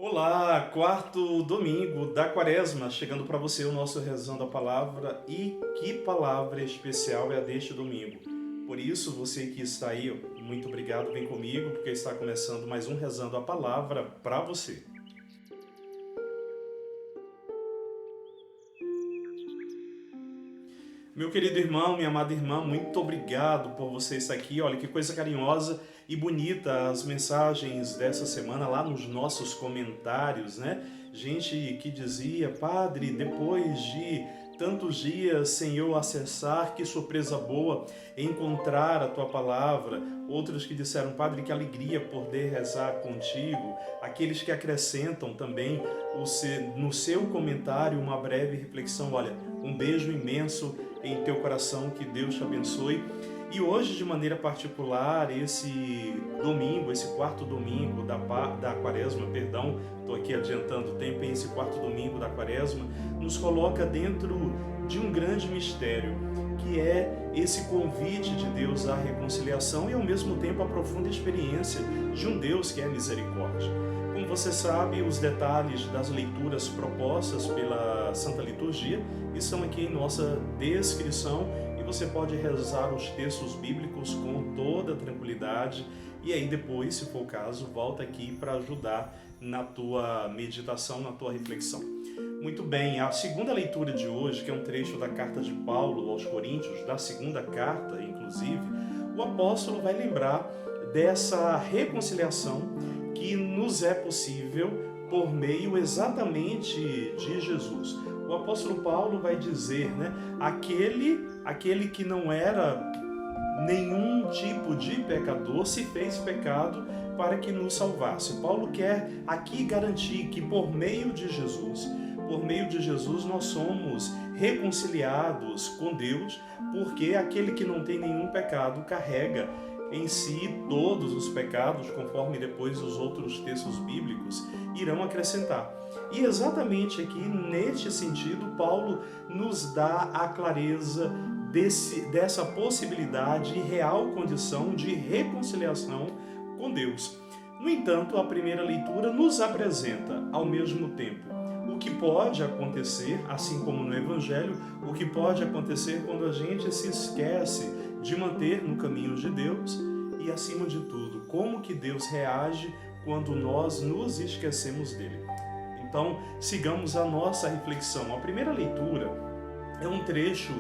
Olá, quarto domingo da Quaresma, chegando para você o nosso Rezando a Palavra. E que palavra especial é a deste domingo. Por isso, você que está aí, muito obrigado, vem comigo, porque está começando mais um Rezando a Palavra para você. Meu querido irmão, minha amada irmã, muito obrigado por você estar aqui. Olha que coisa carinhosa e bonita as mensagens dessa semana lá nos nossos comentários, né? Gente que dizia: Padre, depois de tantos dias sem eu acessar, que surpresa boa encontrar a tua palavra. Outros que disseram: Padre, que alegria poder rezar contigo. Aqueles que acrescentam também no seu comentário uma breve reflexão. Olha, um beijo imenso em teu coração, que Deus te abençoe. E hoje, de maneira particular, esse domingo, esse quarto domingo da Quaresma, estou aqui adiantando o tempo, esse quarto domingo da Quaresma, nos coloca dentro de um grande mistério, que é esse convite de Deus à reconciliação e, ao mesmo tempo, a profunda experiência de um Deus que é misericórdia. Como você sabe, os detalhes das leituras propostas pela Santa Liturgia estão aqui em nossa descrição e você pode rezar os textos bíblicos com toda tranquilidade e aí depois, se for o caso, volta aqui para ajudar na tua meditação, na tua reflexão. Muito bem, a segunda leitura de hoje, que é um trecho da carta de Paulo aos Coríntios, da segunda carta, inclusive, o apóstolo vai lembrar dessa reconciliação que nos é possível por meio exatamente de Jesus. O apóstolo Paulo vai dizer, né, aquele que não era nenhum tipo de pecador se fez pecado para que nos salvasse. Paulo quer aqui garantir que por meio de Jesus nós somos reconciliados com Deus, porque aquele que não tem nenhum pecado carrega em si todos os pecados, conforme depois os outros textos bíblicos irão acrescentar. E exatamente aqui, neste sentido, Paulo nos dá a clareza dessa possibilidade e real condição de reconciliação com Deus. No entanto, a primeira leitura nos apresenta, ao mesmo tempo, o que pode acontecer, assim como no Evangelho, o que pode acontecer quando a gente se esquece de manter no caminho de Deus e, acima de tudo, como que Deus reage quando nós nos esquecemos dele. Então, sigamos a nossa reflexão. A primeira leitura é um trecho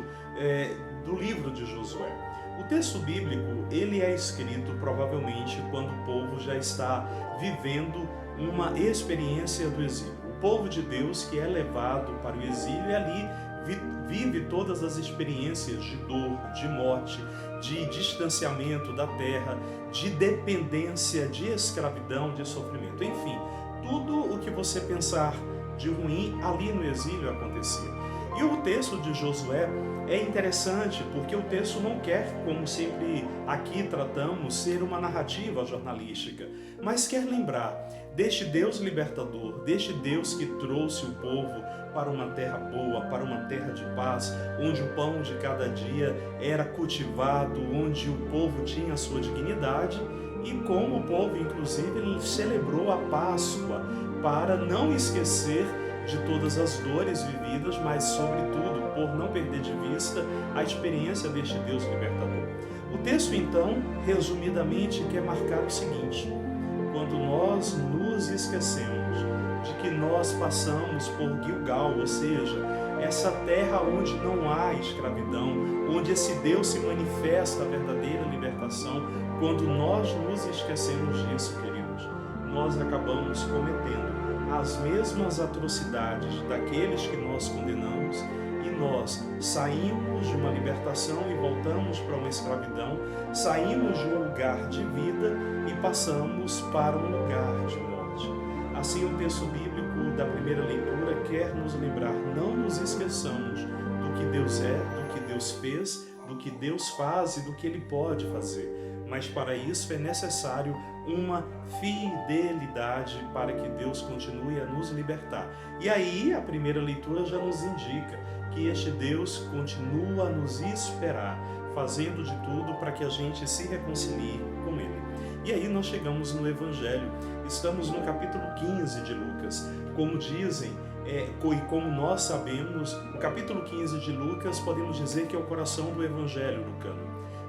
do livro de Josué. O texto bíblico, ele é escrito provavelmente quando o povo já está vivendo uma experiência do exílio. O povo de Deus que é levado para o exílio e ali vive todas as experiências de dor, de morte, de distanciamento da terra, de dependência, de escravidão, de sofrimento. Enfim, tudo o que você pensar de ruim ali no exílio acontecia. E o texto de Josué é interessante porque o texto não quer, como sempre aqui tratamos, ser uma narrativa jornalística, mas quer lembrar deste Deus libertador, deste Deus que trouxe o povo para uma terra boa, para uma terra de paz, onde o pão de cada dia era cultivado, onde o povo tinha a sua dignidade e como o povo, inclusive, celebrou a Páscoa para não esquecer de todas as dores vividas, mas, sobretudo, por não perder de vista a experiência deste Deus libertador. O texto, então, resumidamente, quer marcar o seguinte: quando nós nos esquecemos de que nós passamos por Gilgal, ou seja, essa terra onde não há escravidão, onde esse Deus se manifesta a verdadeira libertação, quando nós nos esquecemos disso, queridos, nós acabamos cometendo as mesmas atrocidades daqueles que nós condenamos e nós saímos de uma libertação e voltamos para uma escravidão, saímos de um lugar de vida e passamos para um lugar de morte. Assim, o texto bíblico da primeira leitura quer nos lembrar: não nos esqueçamos do que Deus é, do que Deus fez, do que Deus faz e do que Ele pode fazer. Mas para isso é necessário uma fidelidade para que Deus continue a nos libertar. E aí a primeira leitura já nos indica que este Deus continua a nos esperar, fazendo de tudo para que a gente se reconcilie com Ele. E aí nós chegamos no Evangelho, estamos no capítulo 15 de Lucas. Como dizem, e como nós sabemos, o capítulo 15 de Lucas podemos dizer que é o coração do Evangelho lucano.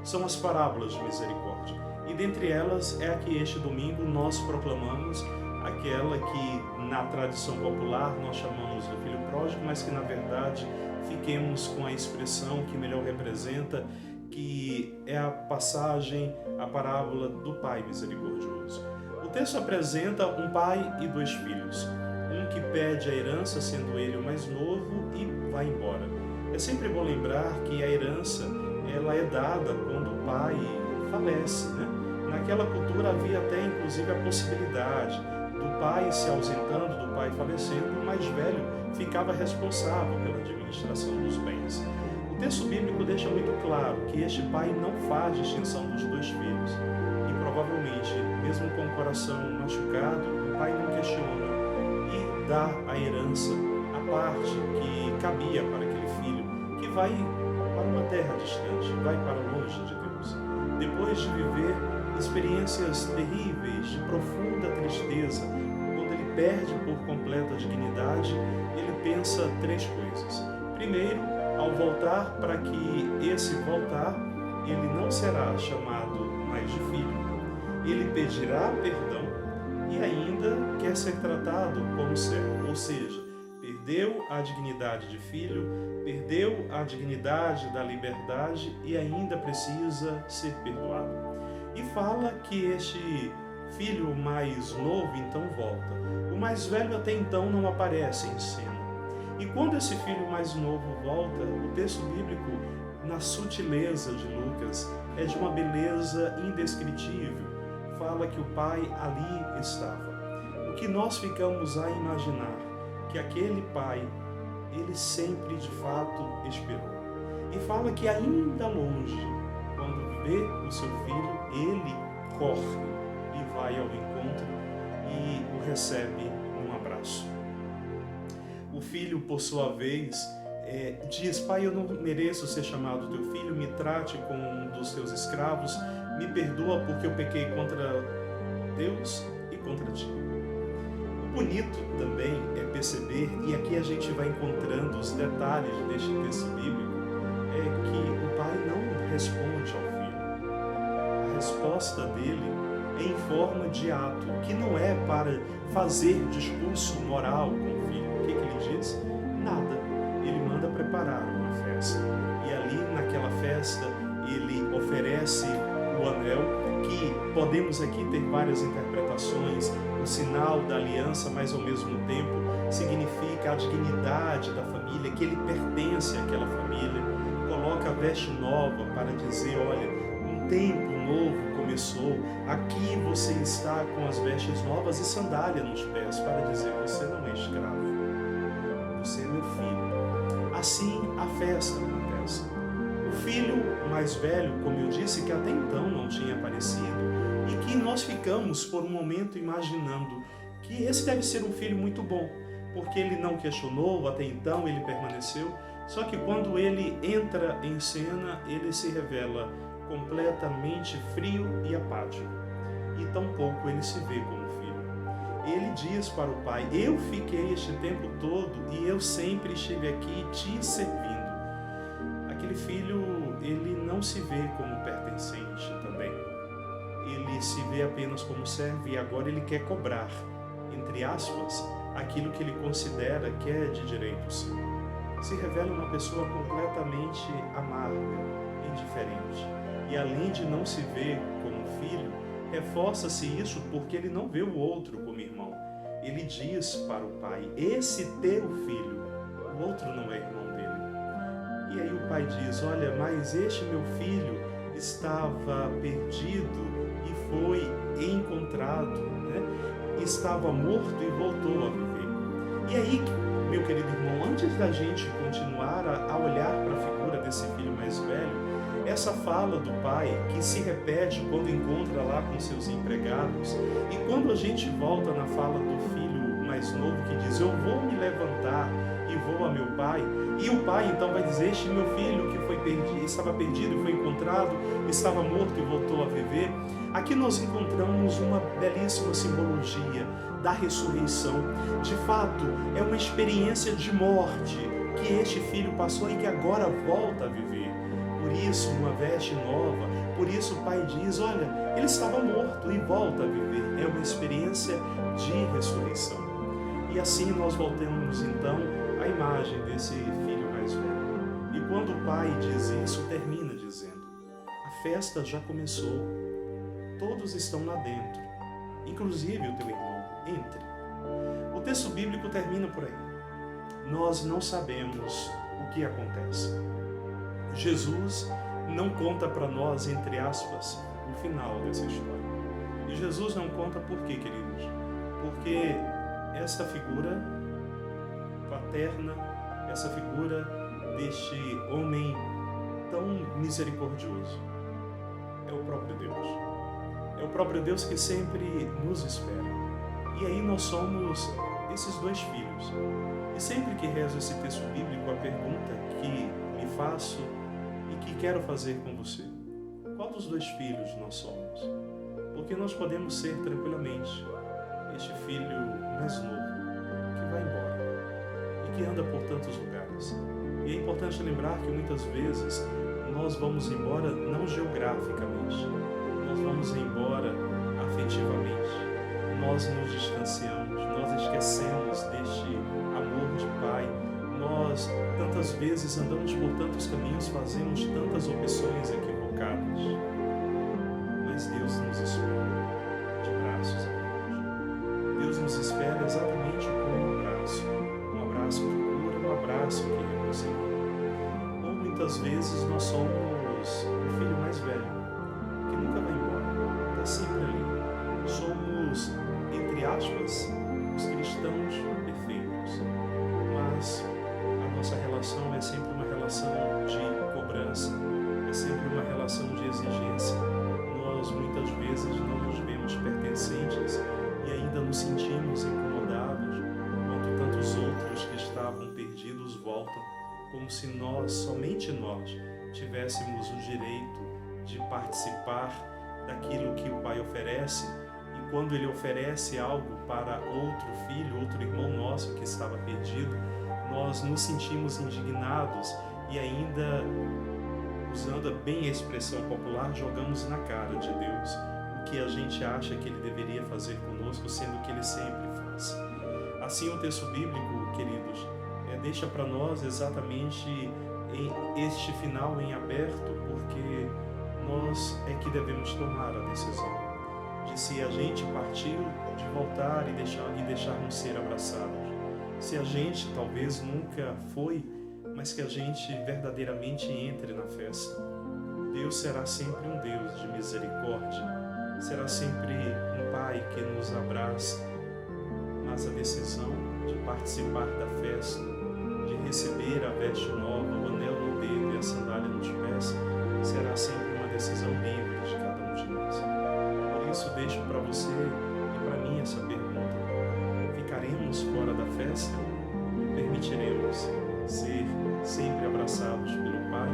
São as parábolas de misericórdia. E dentre elas é a que este domingo nós proclamamos, aquela que na tradição popular nós chamamos do filho pródigo, mas que na verdade fiquemos com a expressão que melhor representa, que é a passagem, a parábola do Pai misericordioso. O texto apresenta um pai e dois filhos, um que pede a herança, sendo ele o mais novo, e vai embora. É sempre bom lembrar que a herança ela é dada quando o pai falece, né? Naquela cultura havia até inclusive a possibilidade do pai se ausentando, do pai falecendo, o mais velho ficava responsável pela administração dos bens. O texto bíblico deixa muito claro que este pai não faz distinção dos dois filhos e provavelmente, mesmo com o coração machucado, o pai não questiona e dá a herança, a parte que cabia para aquele filho que vai para uma terra distante, vai para longe de Deus. Depois de viver experiências terríveis, de profunda tristeza, quando ele perde por completo a dignidade, ele pensa três coisas. Primeiro, ao voltar, para que esse voltar, ele não será chamado mais de filho, ele pedirá perdão e ainda quer ser tratado como servo, ou seja, perdeu a dignidade de filho, perdeu a dignidade da liberdade e ainda precisa ser perdoado. E fala que este filho mais novo então volta. O mais velho até então não aparece em cena. E quando esse filho mais novo volta, o texto bíblico, na sutileza de Lucas, é de uma beleza indescritível. Fala que o pai ali estava. O que nós ficamos a imaginar, que aquele pai, ele sempre de fato esperou. E fala que ainda longe, quando vê o seu filho, ele corre e vai ao encontro e o recebe num abraço. O filho, por sua vez, diz: pai, eu não mereço ser chamado teu filho, me trate como um dos teus escravos, me perdoa porque eu pequei contra Deus e contra ti. O bonito também é perceber, e aqui a gente vai encontrando os detalhes deste texto bíblico, é que o pai não responde ao filho. A resposta dele é em forma de ato, que não é para fazer discurso moral com o filho. O que ele diz? Nada. Ele manda preparar uma festa. E ali, naquela festa, ele oferece o anel, que podemos aqui ter várias interpretações, o sinal da aliança, mas ao mesmo tempo significa a dignidade da família, que ele pertence àquela família. Coloca a veste nova para dizer: olha, um tempo novo começou, aqui você está com as vestes novas e sandália nos pés, para dizer: você não é escravo, você é meu filho. Assim a festa acontece. O filho mais velho, como eu disse, que até então não tinha aparecido, e que nós ficamos por um momento imaginando que esse deve ser um filho muito bom, porque ele não questionou, até então ele permaneceu. Só que quando ele entra em cena, ele se revela completamente frio e apático, e tampouco ele se vê como filho. Ele diz para o pai: eu fiquei este tempo todo e eu sempre estive aqui te servindo. Aquele filho, ele não se vê como pertencente também, ele se vê apenas como servo, e agora ele quer cobrar, entre aspas, aquilo que ele considera que é de direito seu. Se revela uma pessoa completamente amarga, indiferente. E além de não se ver como filho, reforça-se isso porque ele não vê o outro como irmão. Ele diz para o pai: esse teu filho, o outro não é irmão dele. E aí o pai diz: olha, mas este meu filho estava perdido e foi encontrado, né? Estava morto e voltou a viver. E aí, meu querido irmão, antes da gente continuar a olhar para a figura desse filho mais velho, essa fala do pai que se repete quando encontra lá com seus empregados, e quando a gente volta na fala do filho mais novo que diz: eu vou me levantar e vou a meu pai, e o pai então vai dizer: este meu filho que foi perdido, estava perdido e foi encontrado, estava morto e voltou a viver. Aqui nós encontramos uma belíssima simbologia da ressurreição. De fato, é uma experiência de morte que este filho passou e que agora volta a viver. Por isso, uma veste nova. Por isso, o pai diz, olha, ele estava morto e volta a viver. É uma experiência de ressurreição. E assim nós voltamos, então, à imagem desse filho mais velho. E quando o pai diz isso, termina dizendo, a festa já começou. Todos estão lá dentro, inclusive o teu irmão. Entre. O texto bíblico termina por aí. Nós não sabemos o que acontece. Jesus não conta para nós, entre aspas, o final dessa história. E Jesus não conta por quê, queridos? Porque essa figura paterna, essa figura deste homem tão misericordioso, é o próprio Deus. É o próprio Deus que sempre nos espera. E aí nós somos esses dois filhos. E sempre que rezo esse texto bíblico, a pergunta que me faço e que quero fazer com você: qual dos dois filhos nós somos? Porque nós podemos ser tranquilamente este filho mais novo, que vai embora e que anda por tantos lugares. E é importante lembrar que muitas vezes nós vamos embora não geograficamente, nós vamos embora afetivamente. Nós nos distanciamos, nós esquecemos deste amor de pai. Nós tantas vezes andamos por tantos caminhos, fazemos tantas opções equivocadas. Mas Deus nos espera de braços abertos. Deus nos espera exatamente como um abraço que cura, um abraço que reconcilia. Ou muitas vezes nós somos o filho mais velho, que nunca vai embora, está sempre ali. Somos, entre aspas, os cristãos perfeitos, mas a nossa relação é sempre uma relação de cobrança, é sempre uma relação de exigência. Nós muitas vezes não nos vemos pertencentes e ainda nos sentimos incomodados, enquanto tantos outros que estavam perdidos voltam, como se nós, somente nós, tivéssemos o direito de participar daquilo que o Pai oferece. E quando Ele oferece algo para outro filho, outro irmão nosso que estava perdido, nós nos sentimos indignados e ainda, usando bem a expressão popular, jogamos na cara de Deus o que a gente acha que Ele deveria fazer conosco, sendo que Ele sempre faz. Assim, o texto bíblico, queridos, deixa para nós exatamente este final em aberto, porque nós é que devemos tomar a decisão de, se a gente partiu, de voltar e deixarmos ser abraçados. Se a gente talvez nunca foi, mas que a gente verdadeiramente entre na festa. Deus será sempre um Deus de misericórdia, será sempre um Pai que nos abraça, mas a decisão de participar da festa, de receber a veste nova, o anel no dedo e a sandália nos pés, será sempre uma decisão livre de cada um de nós. Por isso deixo para você e para mim essa pergunta: ficaremos fora da festa ou permitiremos ser sempre abraçados pelo Pai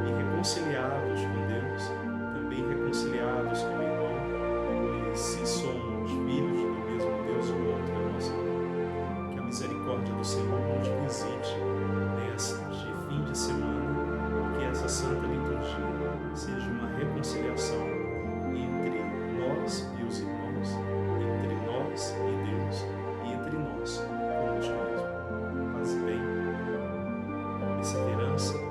e reconciliados com Deus, também reconciliados com o irmão, pois se somos filhos do mesmo Deus, o outro é nosso irmão. Que a misericórdia do Senhor nos visite neste fim de semana e que essa Santa Liturgia seja uma reconciliação entre nós e os irmãos, entre nós e Deus e entre nós conosco mesmo. Paz e bem, perseverança